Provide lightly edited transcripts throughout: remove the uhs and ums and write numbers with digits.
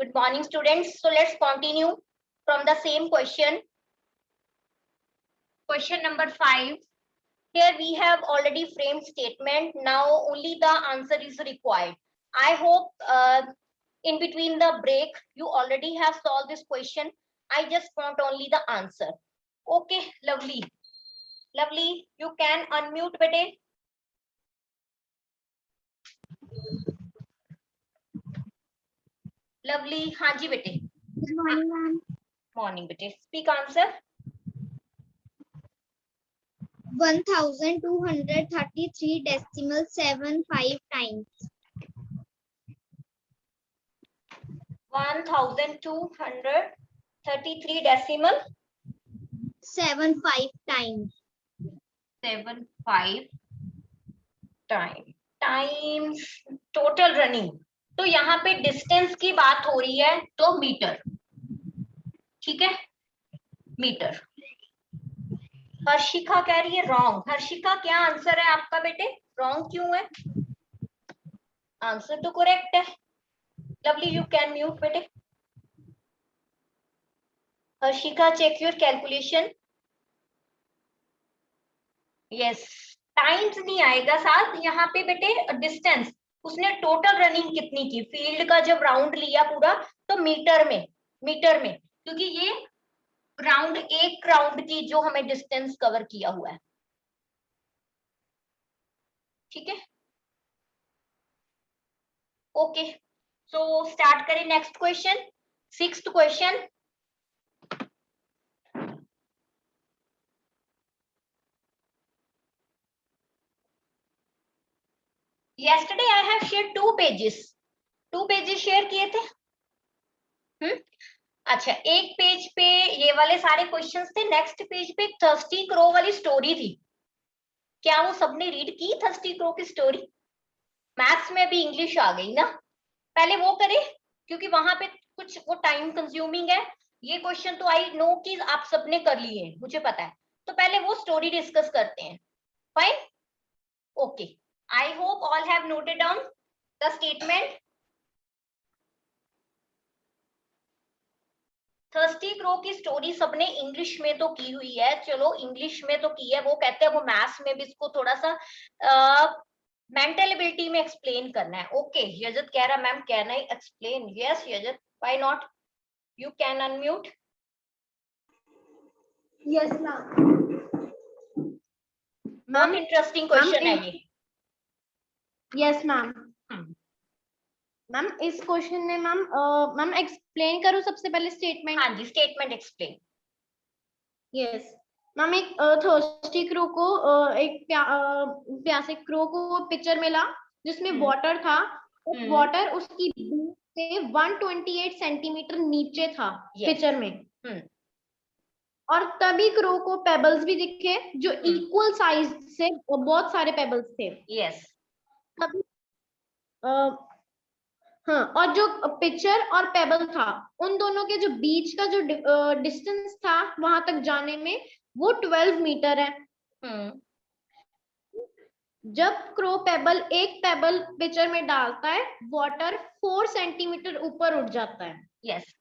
Good morning, students. So let's continue from the same question. Question number 5. Here we have already framed statement. Now only the answer is required. I hope in between the break you already have solved this question. I just want only the answer. Okay, lovely. Lovely. You can unmute, bete. Lovely. हाँ जी बेटे. Good morning, ma'am. Morning बेटे. Speak answer. 1233.75 times. 1233.75 times. 75 times total running. तो यहाँ पे distance की बात हो रही है तो मीटर. ठीक है, मीटर. हर्षिका कह रही है रॉन्ग. हर्षिका क्या आंसर है आपका बेटे? रॉन्ग क्यों है? आंसर तो करेक्ट है. लवली, यू कैन म्यूट बेटे. Harshika, check your calculation. Yes, times नहीं आएगा साथ यहाँ पे बेटे. डिस्टेंस उसने टोटल रनिंग कितनी की, फील्ड का जब राउंड लिया पूरा तो मीटर में, क्योंकि ये राउंड, एक राउंड की जो हमें डिस्टेंस कवर किया हुआ है. ठीक है, ओके. सो स्टार्ट करें next question. 6th question. Yesterday I have shared 2 pages. 2 pages share किए थे. अच्छा, एक पेज पे ये वाले सारे क्वेश्चंस थे. नेक्स्ट पेज पे थर्स्टी क्रो वाली स्टोरी थी. क्या वो सबने रीड की थर्स्टी क्रो की स्टोरी? मैथ्स में भी इंग्लिश आ गई ना. पहले वो करें क्योंकि वहां पे कुछ वो टाइम कंज्यूमिंग है. ये क्वेश्चन तो आई नो कि आप सबने कर लिए हैं, मुझे पता है. तो पहले वो स्टोरी डिस्कस करते हैं. Fine, okay. I hope all have noted down the statement. Thirsty crow की स्टोरी सबने इंग्लिश में तो की हुई है. चलो इंग्लिश में तो की है. वो कहते हैं वो मैथ्स में भी इसको थोड़ा सा मेंटल एबिलिटी में एक्सप्लेन करना है. ओके, यजत कह रहा ma'am can I explain. Yes Yajat, why not. You can unmute. Yes, ma'am. बहुत इंटरेस्टिंग क्वेश्चन है ये. Yes, ma'am. मैम इस क्वेश्चन में मैम एक्सप्लेन करूं सबसे पहले स्टेटमेंट. हाँ जी, स्टेटमेंट एक्सप्लेन. यस मैम, एक थर्स्टी क्रो को एक प्यासे क्रो को पिक्चर मिला जिसमें वाटर था. वाटर उसकी बीच से 128 सेंटीमीटर नीचे था पिक्चर में. और तभी क्रो को पेबल्स भी दिखे जो इक्वल साइज से, बहुत सारे पेबल्स थे. यस, तभी हाँ, और जो पिक्चर और पेबल था उन दोनों के जो बीच का जो डिस्टेंस था वहां तक जाने में वो 12 मीटर है. जब क्रो पेबल एक पेबल पिक्चर में डालता है, वाटर 4 सेंटीमीटर ऊपर उठ जाता है. Yes.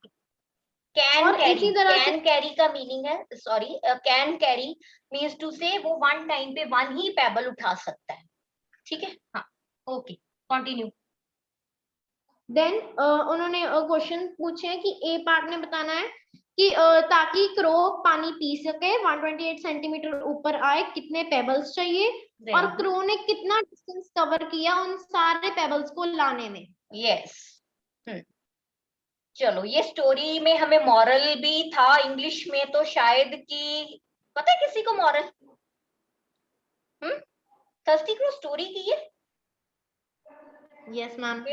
Can carry, can carry का मीनिंग है, sorry, can carry means to say वो वन टाइम पे वन ही पेबल उठा सकता है. ठीक है, हाँ, ओके, कंटिन्यू. देन उन्होंने क्वेश्चन पूछे कि ए पार्ट में बताना है कि ताकि क्रो पानी पी सके 128 सेंटीमीटर ऊपर आए कितने पेबल्स चाहिए, और क्रो ने कितना डिस्टेंस कवर किया उन सारे पेबल्स को लाने में. यस. चलो, ये स्टोरी में हमें मॉरल भी था इंग्लिश में, तो शायद कि पता है किसी को मॉरल? थर्स्टी क्रो स्टोरी की है. Yes ma'am.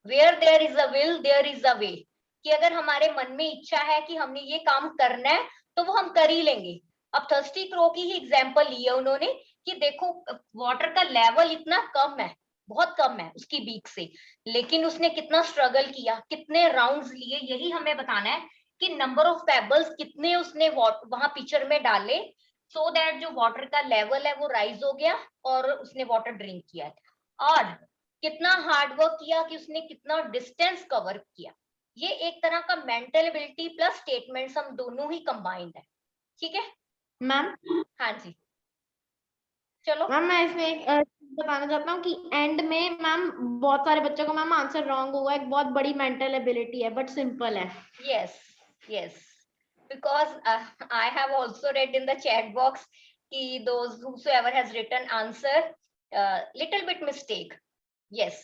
Where there is a will there is a way. कि अगर हमारे मन में इच्छा है कि हमने ये काम करना है तो वो हम कर ही लेंगे. अब थर्स्टी क्रो की ही एग्जांपल ली है उन्होंने कि देखो वाटर का लेवल इतना कम है, बहुत कम है उसकी बीक से, लेकिन उसने कितना स्ट्रगल किया, कितने राउंड्स लिए. यही हमें बताना है कि नंबर ऑफ पेबल्स कितने उसने वहां पिक्चर में डाले, सो दैट जो वाटर का लेवल है वो राइज हो गया और उसने वाटर ड्रिंक किया. और कितना हार्ड वर्क किया कि उसने कितना डिस्टेंस कवर किया। ये एक तरह का मेंटल एबिलिटी प्लस स्टेटमेंट्स हम दोनों ही कंबाइंड है, ठीक है मैम। हाँ जी चलो। मैम मैं इसमें एक बताना चाहता हूँ कि एंड में मैम बहुत सारे बच्चों को मैम आंसर रॉन्ग हुआ, एक बहुत बड़ी मेंटल एबिलिटी है बट सिंपल है। yes yes because I have also read in the chat box कि those whosoever has written answer little bit mistake yes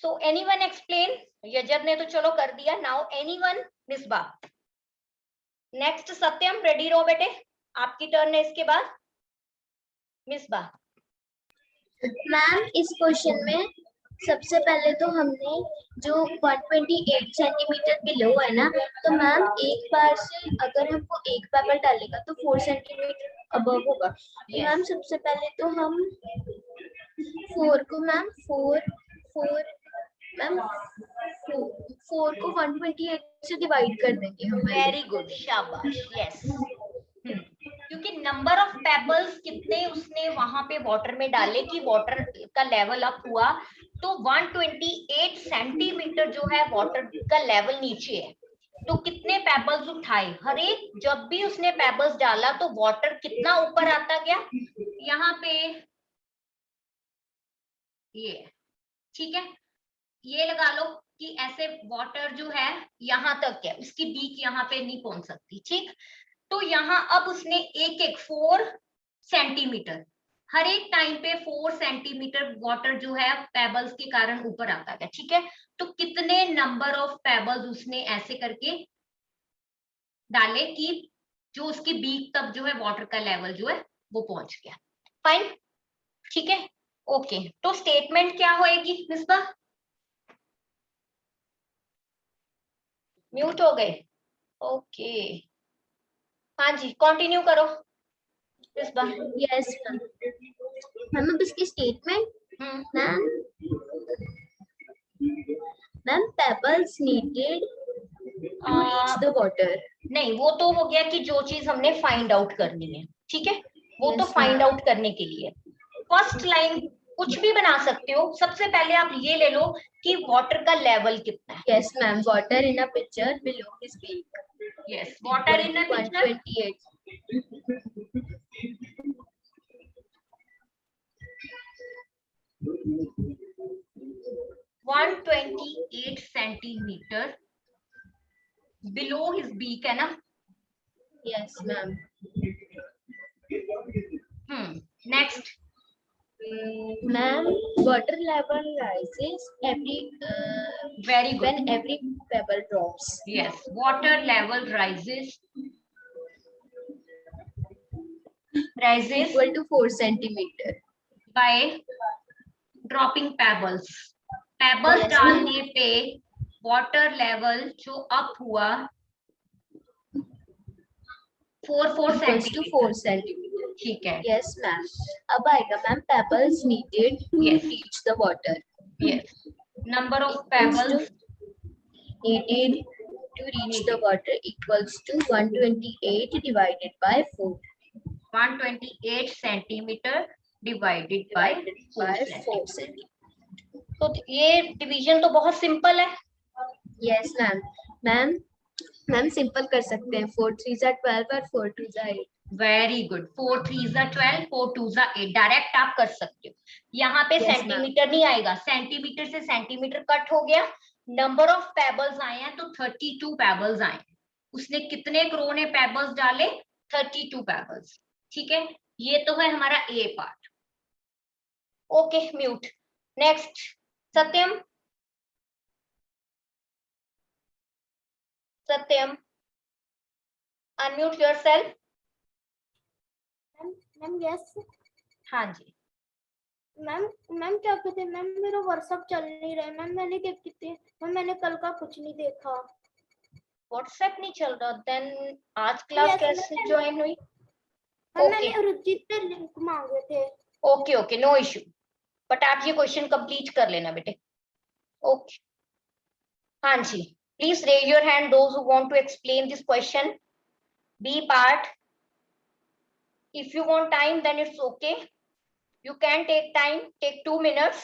so anyone explain यजद ने तो चलो कर दिया now anyone मिसबा नेक्स्ट सत्यम रेडी रहो बेटे आपकी टर्न है इसके बाद मिसबा। मैम इस क्वेश्चन में सबसे पहले तो हमने जो 128 सेंटीमीटर बिलो है ना, तो मैम एक बार से अगर हमको एक पेपर डालेगा तो 4 सेंटीमीटर अबव होगा। तो मैम सबसे पहले तो हम 4 को मैम 4 मैम 4 को 128 से डिवाइड कर देंगे हम। वेरी गुड शाबाश यस क्योंकि नंबर ऑफ पेबल्स कितने उसने वहां पे वाटर में डाले कि वाटर का लेवल अप हुआ, तो 128 सेंटीमीटर जो है वाटर का लेवल नीचे है, तो कितने पेबल्स उठाए, हर एक जब भी उसने पेबल्स डाला तो वाटर कितना ऊपर आता गया, यहाँ पे ये ठीक है, ये लगा लो कि ऐसे वाटर जो है यहाँ तक है, उसकी बीक यहाँ पे नहीं पहुंच सकती, ठीक। तो यहाँ अब उसने एक एक 4 सेंटीमीटर हर एक टाइम पे 4 सेंटीमीटर वाटर जो है पेबल्स के कारण ऊपर आता है, ठीक है। तो कितने नंबर ऑफ पेबल्स उसने ऐसे करके डाले कि जो उसकी बीक तक जो है वाटर का लेवल जो है वो पहुंच गया। फाइन, ठीक है, ओके। तो स्टेटमेंट क्या होएगी मिसबा? म्यूट हो गए, ओके हाँ जी कंटिन्यू करो मिसबा। Yes ma'am. मैम अब इसकी statement ma'am pebbles needed to reach the water. नहीं वो तो हो गया कि जो चीज हमने फाइंड आउट करनी है, ठीक है, वो तो फाइंड आउट करने के लिए फर्स्ट लाइन कुछ भी बना सकते हो। सबसे पहले आप ये ले लो कि वाटर का लेवल कितना है। Yes ma'am, water in a picture below his beak. Yes, water in a picture 128 centimetre below his beak है ना। Yes ma'am. Next ma'am water level rises every very good when every pebble drops. yes water level rises equal to 4 centimeter by dropping pebbles yes, डालने पे water level जो up हुआ 4 centimetre, ठीक है। Yes ma'am. अब आएगा ma'am pebbles needed to reach the water. Yes, number of pebbles needed to reach the water equals to 128 divided by 4. 128 centimetre divided by 4 centimetre. तो ये डिवीजन तो बहुत सिंपल है। यस मैम मैम सिंपल कर सकते हैं, 4 3 are 12 और 4 2 are 8। Very good, 4 3 12 4 2 8 direct आप कर सकते हो। यहाँ पे सेंटीमीटर नहीं आएगा, सेंटीमीटर से सेंटीमीटर कट हो गया। नंबर ऑफ पेबल्स आए हैं तो 32 पेबल्स आए हैं। उसने कितने क्रो ने पेबल्स डाले? 32 पेबल्स, ठीक है। ये तो है हमारा ए पार्ट। Okay mute. नेक्स्ट सत्यम। सत्यम अनम्यूट योरसेल्फ। Ma'am yes. हाँ जी मैम क्या कहते हैं मैम, मेरा व्हाट्सएप चल नहीं रहा है मैम। मैंने क्या कहते हैं मैम, मैंने कल का कुछ नहीं देखा। व्हाट्सएप नहीं चल रहा, देन आज क्लास कैसे ज्वाइन हुई? मैंने रुचित से लिंक मांगे थे। Okay okay no issue, but आप ये क्वेश्चन कंप्लीट कर लेना बेटे। ओके हाँ जी, please raise your hand those who want to explain this question, B part. If you want time, then it's okay. You can take time, take 2 minutes.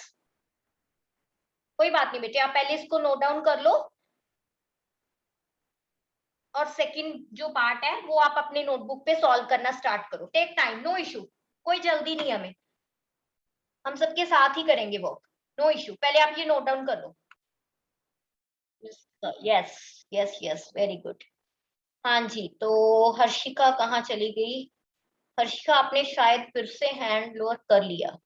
कोई बात नहीं बेटे, आप पहले इसको नोट डाउन कर लो और सेकंड जो पार्ट है वो आप अपने नोटबुक पे सॉल्व करना स्टार्ट करो। टेक टाइम, नो इशू, कोई जल्दी नहीं हमें, हम सबके साथ ही करेंगे वर्क, नो इशू। पहले आप ये नोट डाउन कर लो। Yes yes yes, very good. हाँ जी, तो हर्षिका कहाँ चली गई? हर्षिका आपने शायद फिर से हैंड लोअर कर लिया।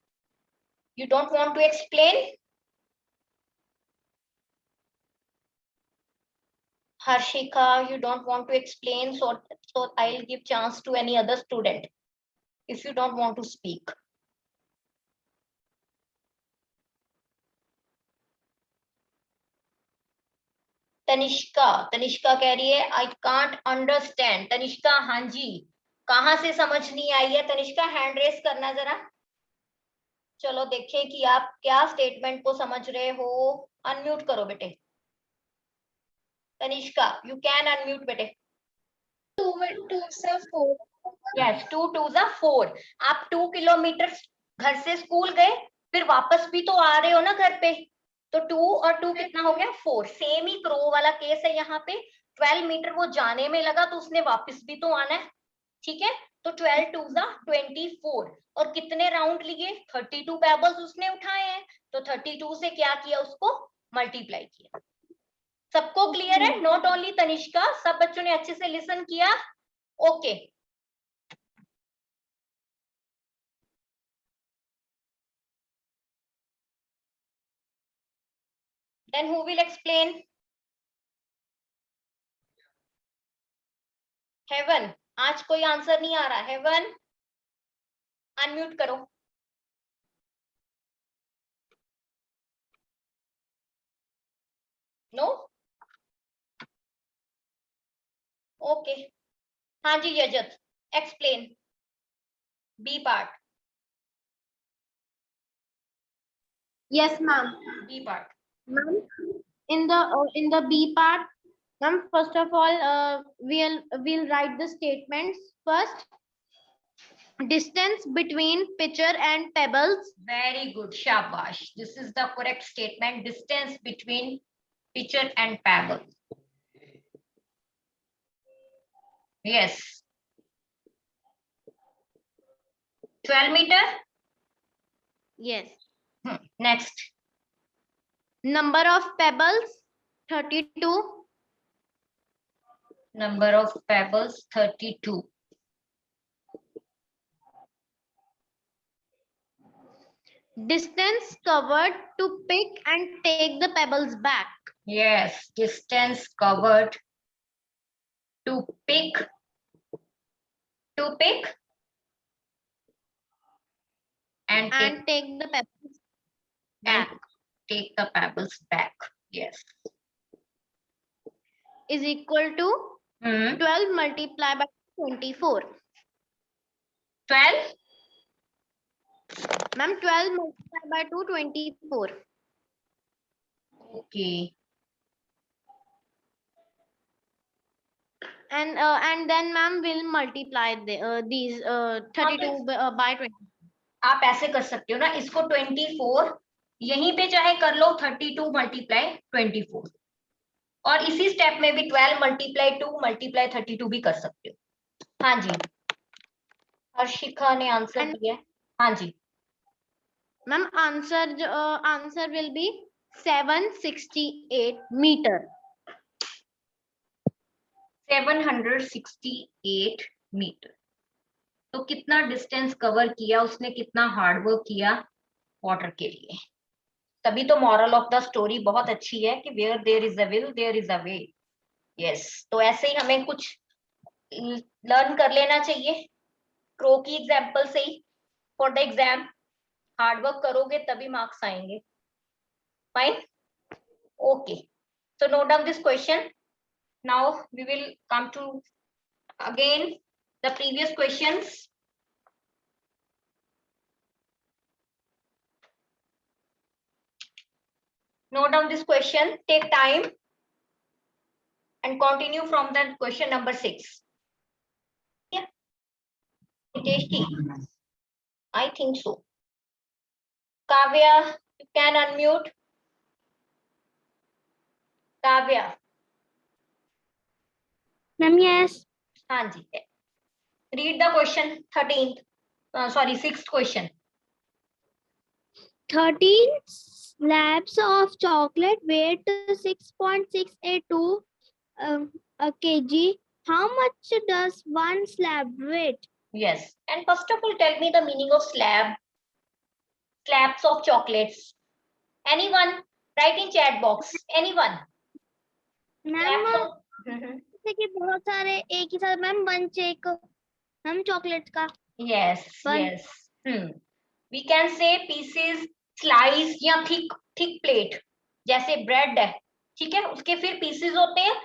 You don't want to explain? Harshika, you don't want to explain, so I'll give chance to any other student if you don't want to speak. Tanishka, Tanishka कह रही है आई कांट अंडरस्टैंड। तनिष्का हाँ जी, कहाँ से समझ नहीं आई है तनिष्का? हैंड रेस करना जरा, चलो देखें कि आप क्या स्टेटमेंट को समझ रहे हो। अनम्यूट करो बेटे। तनिष्का यू कैन अनम्यूट बेटे। 2 से 4। यस, 2 2 जा 4। आप 2 किलोमीटर घर से स्कूल गए, फिर वापस भी तो आ रहे हो ना घर पे, तो 2 और 2 कितना हो गया? 4। सेम ही क्रो वाला केस है यहाँ पे। 12 मीटर वो जाने में लगा तो उसने वापस भी तो आना है, ठीक है? तो 12 2 जा 24। और कितने राउंड लिए? 32 पेबल्स उसने उठाए हैं, तो 32 से क्या किया? उसको मल्टीप्लाई किया। सबको क्लियर है? नॉट ओनली तनिष्का, सब बच्चों ने अच्छे से लिसन किया? Okay. Then who will explain? Heaven, आज कोई आंसर नहीं आ रहा। हेवन अनम्यूट करो। नो? ओके। हाँ जी Yajat, explain B part. Yes, ma'am. B part. Ma'am, in the B part, ma'am, first of all, we'll write the statements first. Distance between pitcher and pebbles. Very good, shabash. This is the correct statement. Distance between pitcher and pebble. Yes. 12 meter. Yes. Next. Number of pebbles 32. Number of pebbles 32. Distance covered to pick and take the pebbles back. Yes, distance covered to pick and take the pebbles back. Take the pebbles back. Yes. Is equal to 12 multiplied by 24. 12? Ma'am, 12 multiplied by 2, 24. Okay. And then ma'am will multiply these 32 by 20. आप ऐसे कर सकते हो ना, इसको 24 यहीं पे चाहे कर लो 32 मल्टीप्लाई 24, और इसी स्टेप में भी 12 मल्टीप्लाई 2 मल्टीप्लाई 32 भी कर सकते हो। हाँ जी, हर्षिका ने आंसर दिया। हाँ जी ma'am, answer will be 768 metre. 768 metre. तो कितना डिस्टेंस कवर किया उसने, कितना हार्डवर्क किया वाटर के लिए। तभी तो मॉरल ऑफ द स्टोरी बहुत अच्छी है कि where there is a will there is a way. Yes, तो ऐसे ही हमें कुछ लर्न कर लेना चाहिए क्रो की एग्जाम्पल से ही। फॉर द एग्जाम हार्डवर्क करोगे तभी मार्क्स आएंगे। Fine, okay. So note down this question. Now we will come to again the previous questions. Note down this question, take time and continue from the question number 6. Yeah, tasty. I think so. Kavya, you can unmute. Kavya? Ma'am yes. हाँ जी, read the question 13th, sorry 6th question. 13 slabs of chocolate weight 6.682 kg. How much does one slab weight? Yes, and first of all tell me the meaning of slabs of chocolates. Anyone? Write in chat box. Anyone? Ma'am Slabs of... जैसे कि बहुत सारे एक ही साथ ma'am bunch एक ma'am chocolate का Yes, Bun. yes. We can say pieces, slice या thick plate. जैसे ब्रेड है, ठीक है, उसके फिर पीसेस होते हैं,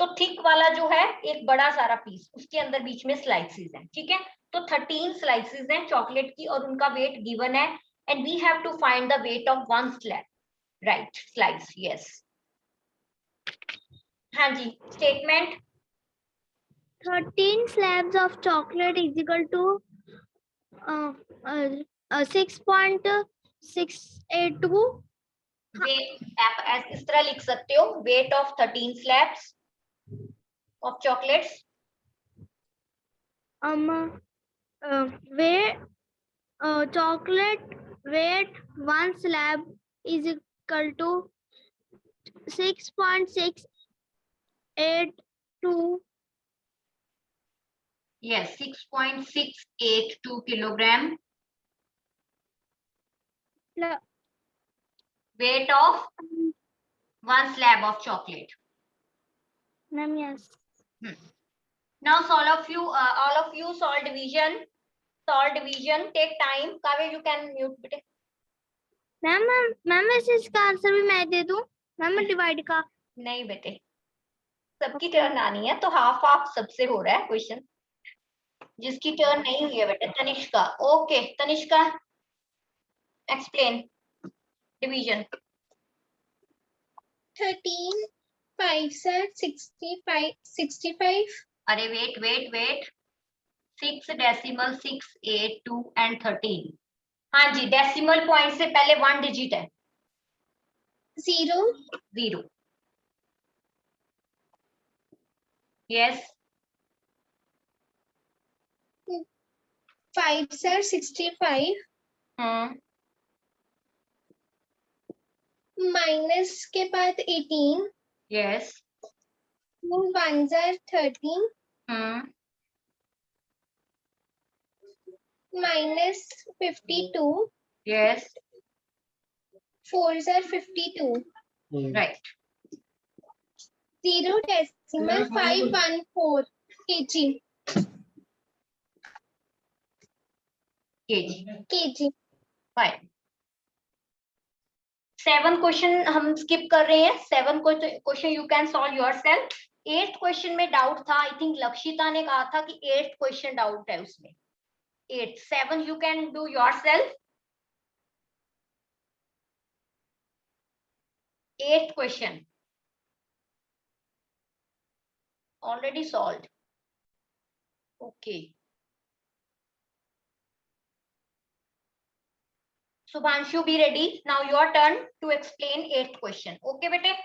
तो थिक वाला जो है एक बड़ा सारा पीस, उसके अंदर बीच में स्लाइसेस हैं, ठीक है। तो 13 स्लाइसेस हैं चॉकलेट की और उनका वेट गिवन है, and we have to find the weight of one slab, right, slice, yes. हाँ जी, statement. 13 slabs of chocolate is equal to 6.682 आप इस तरह लिख सकते हो, weight of 13 slabs of chocolates. chocolate weight one slab is equal to 6.682 yes, 6.682 kilogram weight of one slab of chocolate. ma'am yes. Now all of you solve division. Take time. Kavya, you can mute bete. Ma'am वैसे इसका answer भी मैं दे दूं ma'am divide का? नहीं बेटे, सबकी turn आनी है, तो हाफ हाफ सबसे हो रहा है क्वेश्चन। जिसकी टर्न नहीं हुई है बेटे, Tanishka. Okay Tanishka, explain division. 13 5 are 65. अरे वेट 6.682 and 13। हाँ जी, डेसिमल पॉइंट से पहले 1 डिजिट है। 0 यस। 5 are 65 minus के बाद 18 yes. 2 1s are 13 minus 52 yes 4s are 52 right. 0.514 kg. Fine. 7 question हम स्किप कर रहे हैं। 7 question you can solve yourself. 8th question में डाउट था, आई थिंक लक्षिता ने कहा था कि 8th क्वेश्चन डाउट है उसमें। 8 7 you can do yourself। 8th question already solved। okay, Subhanshu, be ready now, your turn to explain 8th question। okay bete?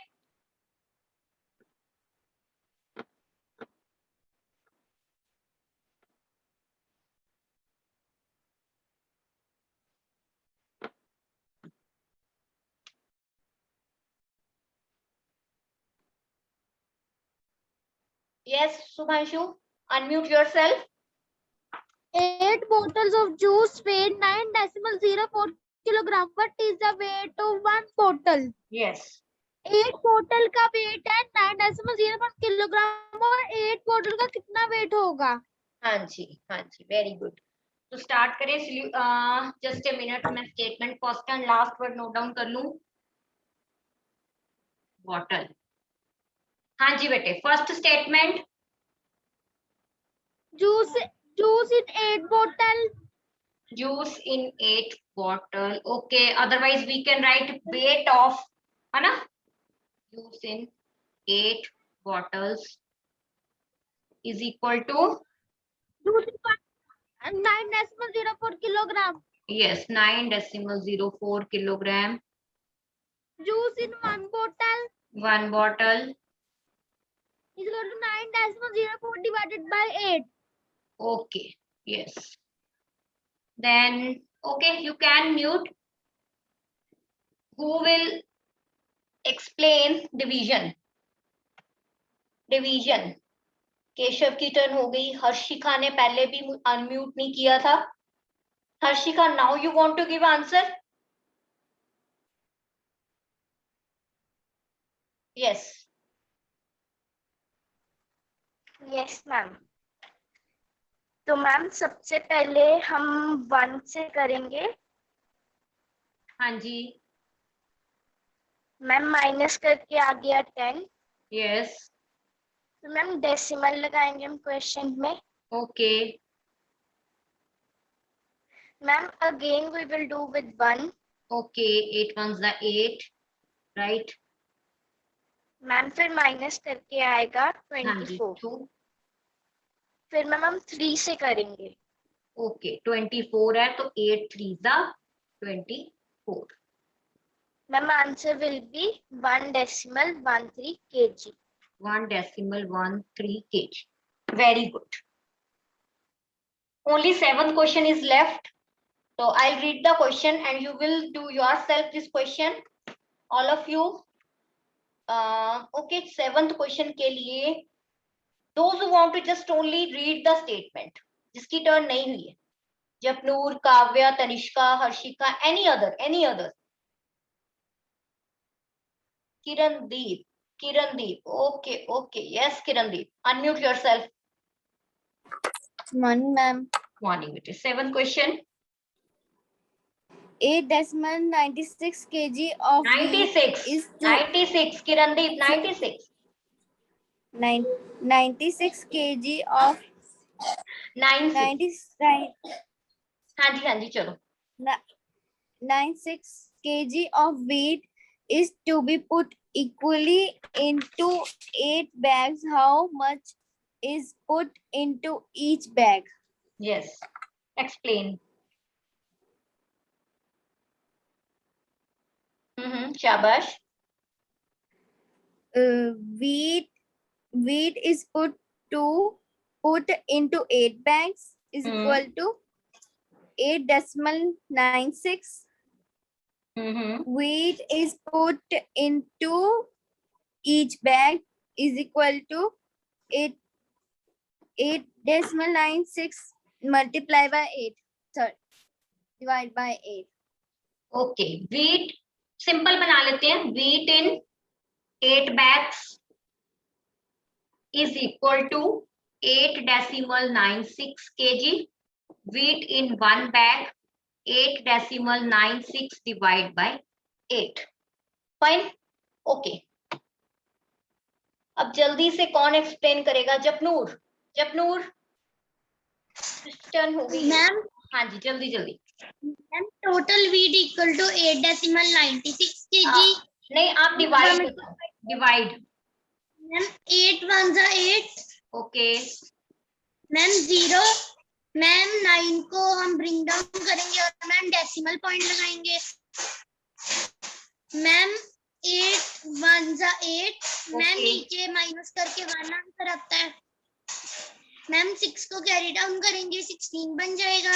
Yes, Subhanshu, unmute yourself। 8 bottles of juice weigh 9.04 kilogram. What is the weight of one bottle? yes, 8 बोतल का wait है 9.04 kilogram और 8 बोतल का कितना wait होगा? हाँ जी, very good. तो स्टार्ट करें। जस्ट ए मिनट, मैं statement first and last word note down कर लूं। बॉटल। हाँ जी बेटे, first statement. juice in 8 bottle. Juice in 8 bottle। okay, otherwise we can write weight of, है ना, juice in 8 bottles is equal to 9.04 kilogram. yes 9.04 kilogram। Juice in 1 bottle 1 bottle. is equal to 9.04 divided by 8. Okay, yes. Then, okay, you can mute. Who will explain division? Division. Keshav की turn हो गई. हर्षिका ने पहले भी unmute नहीं किया था. Harshika, now you want to give answer? Yes. Yes ma'am. तो मैम सबसे पहले हम 1 से करेंगे. हाँ जी. मैम माइनस करके आ गया 10. Yes. तो मैम डेसिमल लगाएंगे हम क्वेश्चन में. Okay. Ma'am again we will do with 1. Okay. 8 ones are 8. Right. Ma'am फिर माइनस करके आएगा हाँ जी. 24. 2. फिर मैम हम 3 से करेंगे. Okay. 24 है तो 8 3s are 24. Ma'am answer will B 1.13 kg. 1.13 kg. Very good. Only 7th question is left. So I'll read the question and you will do yourself this question. All of you. Okay, 7th question के लिए those who want to just only read the statement. जिसकी turn नहीं हुई है. Japnoor, Kavya, Tanishka, Harshika, any other. Kirandeep. Okay. Yes, Kirandeep. Unmute yourself. Morning, ma'am. Morning. 7th question. 8.96 kg of 96. is 96. Kirandeep, 96. 96 kg of 96. 99 हाँ जी चलो. 96 kg of wheat is to be put equally into 8 bags. How much is put into each bag? Yes. Explain. Shabash. Wheat is put into 8 bags is equal to 8.96. Wheat is put into each bag is equal to 8.96 multiply by 8. Sorry, divide by 8. Okay. Wheat. Simple बना लेते हैं. Wheat in 8 bags is equal to 8.96 kg. Wheat in 1 bag 8.96 divided by 8. Fine. Okay. अब जल्दी से कौन explain करेगा? Japnoor. Turn हो गई. मैम हाँ जी जल्दी. Ma'am total weight equal to 8.96 kg. नहीं, आप डिवाइड. मैम 8 1 जा 8. ओके. मैम 0. मैम 9 को हम ब्रिंग डाउन करेंगे और मैम डेसिमल पॉइंट लगाएंगे. मैम 8 1 जा 8. मैम नीचे माइनस करके 1 आंसर आता है. मैम 6 को कैरी डाउन करेंगे 16 बन जाएगा.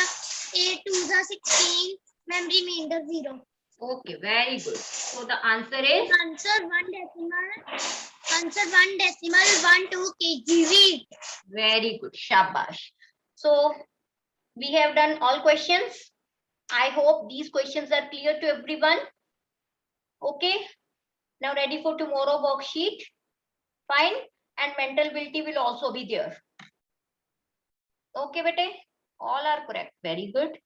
8 2 जा 16. Ma'am remainder 0. Okay, very good. So the answer is answer 1.12 kg wheat. very good. Shabash. So we have done all questions. I hope these questions are clear to everyone. Okay. Now ready for tomorrow worksheet. Fine. And mental ability will also be there. Okay, bete. All are correct. Very good.